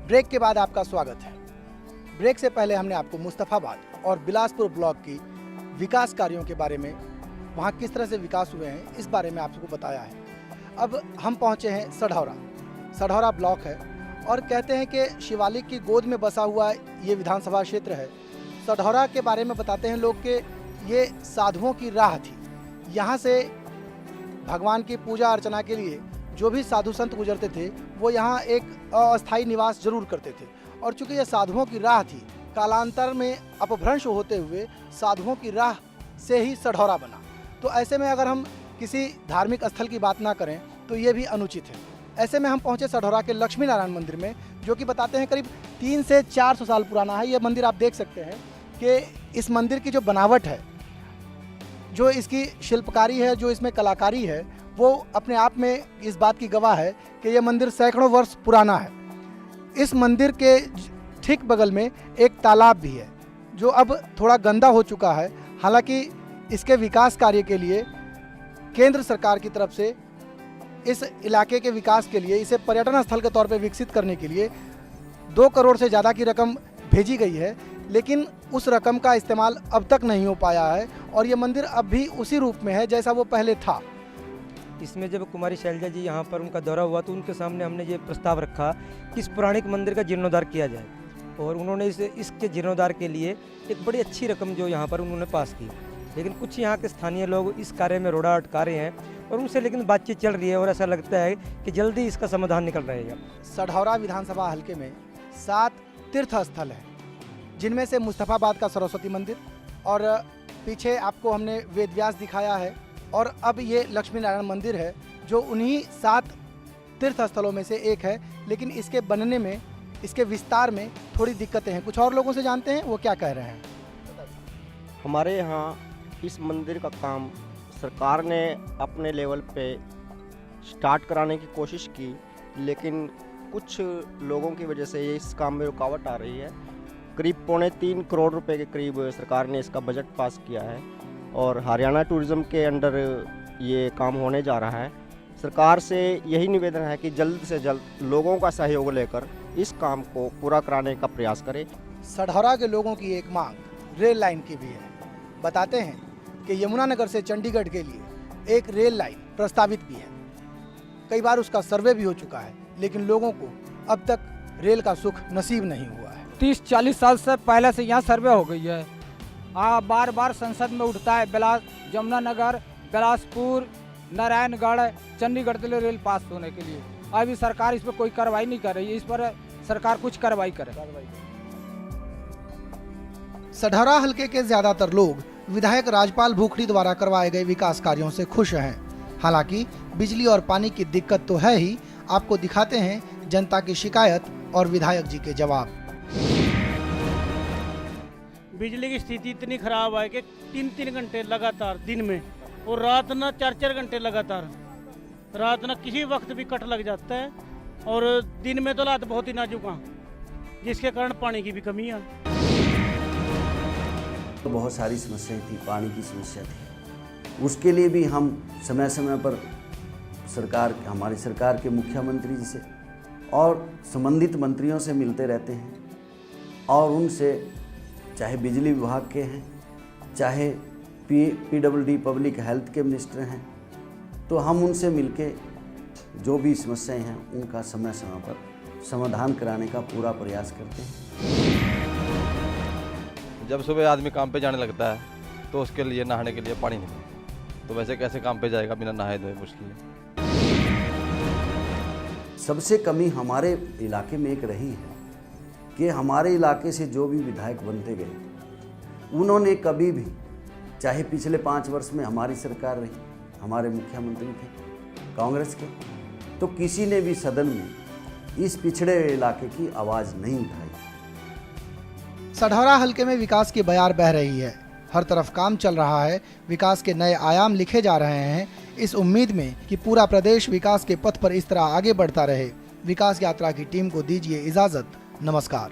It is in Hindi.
ब्रेक के बाद आपका स्वागत है। ब्रेक से पहले हमने आपको मुस्तफाबाद और बिलासपुर ब्लॉक की विकास कार्यों के बारे में, वहाँ किस तरह से विकास हुए हैं, इस बारे में आपको बताया है। अब हम पहुँचे हैं सढौरा ब्लॉक है और कहते हैं कि शिवालिक की गोद में बसा हुआ ये विधानसभा क्षेत्र है। सढौरा के बारे में बताते हैं लोग कि ये साधुओं की राह थी। यहाँ से भगवान की पूजा अर्चना के लिए जो भी साधु संत गुजरते थे वो यहाँ एक अस्थायी निवास जरूर करते थे। और चूंकि ये साधुओं की राह थी, कालांतर में अपभ्रंश होते हुए साधुओं की राह से ही सढौरा बना। तो ऐसे में अगर हम किसी धार्मिक स्थल की बात ना करें तो ये भी अनुचित है। ऐसे में हम पहुँचे सढौरा के लक्ष्मी नारायण मंदिर में, जो कि बताते हैं करीब 300 से 400 साल पुराना है। ये मंदिर आप देख सकते हैं कि इस मंदिर की जो बनावट है, जो इसकी शिल्पकारी है, जो इसमें कलाकारी है, वो अपने आप में इस बात की गवाह है कि यह मंदिर सैकड़ों वर्ष पुराना है। इस मंदिर के ठीक बगल में एक तालाब भी है जो अब थोड़ा गंदा हो चुका है। हालांकि इसके विकास कार्य के लिए केंद्र सरकार की तरफ से इस इलाके के विकास के लिए, इसे पर्यटन स्थल के तौर पर विकसित करने के लिए 2 करोड़ से ज़्यादा की रकम भेजी गई है, लेकिन उस रकम का इस्तेमाल अब तक नहीं हो पाया है और ये मंदिर अब भी उसी रूप में है जैसा वो पहले था। इसमें जब कुमारी शैलजा जी यहाँ पर उनका दौरा हुआ तो उनके सामने हमने ये प्रस्ताव रखा कि इस पौराणिक मंदिर का जीर्णोद्धार किया जाए, और उन्होंने इसके जीर्णोद्धार के लिए एक बड़ी अच्छी रकम जो यहाँ पर उन्होंने पास की। लेकिन कुछ यहाँ के स्थानीय लोग इस कार्य में रोड़ा अटका रहे हैं और उनसे लेकिन बातचीत चल रही है और ऐसा लगता है कि जल्दी इसका समाधान निकल रहेगा। सढौरा विधानसभा हल्के में 7 तीर्थ स्थल हैं, जिनमें से मुस्तफाबाद का सरस्वती मंदिर, और पीछे आपको हमने वेदव्यास दिखाया है, और अब ये लक्ष्मी नारायण मंदिर है जो उन्हीं 7 तीर्थ स्थलों में से एक है। लेकिन इसके बनने में, इसके विस्तार में थोड़ी दिक्कतें हैं। कुछ और लोगों से जानते हैं वो क्या कह रहे हैं। हमारे यहाँ इस मंदिर का काम सरकार ने अपने लेवल पे स्टार्ट कराने की कोशिश की, लेकिन कुछ लोगों की वजह से इस काम में रुकावट आ रही है। करीब 3.25 करोड़ रुपए के करीब सरकार ने इसका बजट पास किया है और हरियाणा टूरिज़्म के अंडर ये काम होने जा रहा है। सरकार से यही निवेदन है कि जल्द से जल्द लोगों का सहयोग लेकर इस काम को पूरा कराने का प्रयास करें। सढौरा के लोगों की एक मांग रेल लाइन की भी है। बताते हैं कि यमुनानगर से चंडीगढ़ के लिए एक रेल लाइन प्रस्तावित भी है। कई बार उसका सर्वे भी हो चुका है, लेकिन लोगों को अब तक रेल का सुख नसीब नहीं हुआ है। 30-40 साल से पहले से यहाँ सर्वे हो गई है। बार बार संसद में उठता है यमुनानगर, बिलासपुर, नारायणगढ़, चंडीगढ़ के लिए रेल पास होने के लिए। अभी सरकार इस पर कोई कार्रवाई नहीं कर रही है। इस पर सरकार कुछ कार्रवाई करे। सढौरा हल्के के ज्यादातर लोग विधायक राजपाल भूखड़ी द्वारा करवाए गए विकास कार्यों से खुश हैं। हालांकि बिजली और पानी की दिक्कत तो है ही। आपको दिखाते हैं जनता की शिकायत और विधायक जी के जवाब। बिजली की स्थिति इतनी खराब है कि 3-3 घंटे लगातार दिन में, और रात ना 4-4 घंटे लगातार। रात ना किसी वक्त भी कट लग जाता है, और दिन में तो हालात बहुत ही नाजुक हैं, जिसके कारण पानी की भी कमी है। तो बहुत सारी समस्याएं थी, पानी की समस्या थी। उसके लिए भी हम समय समय पर हमारी सरकार के मुख्यमंत्री जी से और संबंधित मंत्रियों से मिलते रहते हैं, और उनसे, चाहे बिजली विभाग के हैं, चाहे PWD पब्लिक हेल्थ के मिनिस्टर हैं, तो हम उनसे मिलके जो भी समस्याएं हैं उनका समय समय पर समाधान कराने का पूरा प्रयास करते हैं। जब सुबह आदमी काम पे जाने लगता है तो उसके लिए नहाने के लिए पानी नहीं मिलता, तो वैसे कैसे काम पे जाएगा बिना नहाए धोए? मुश्किल है। सबसे कमी हमारे इलाके में एक रही है कि हमारे इलाके से जो भी विधायक बनते गए, उन्होंने कभी भी, चाहे पिछले 5 वर्ष में हमारी सरकार रही, हमारे मुख्यमंत्री थे कांग्रेस के, तो किसी ने भी सदन में इस पिछड़े इलाके की आवाज़ नहीं उठाई। सढौरा हल्के में विकास की बयार बह रही है। हर तरफ काम चल रहा है, विकास के नए आयाम लिखे जा रहे हैं, इस उम्मीद में कि पूरा प्रदेश विकास के पथ पर इस तरह आगे बढ़ता रहे। विकास यात्रा की टीम को दीजिए इजाजत। नमस्कार।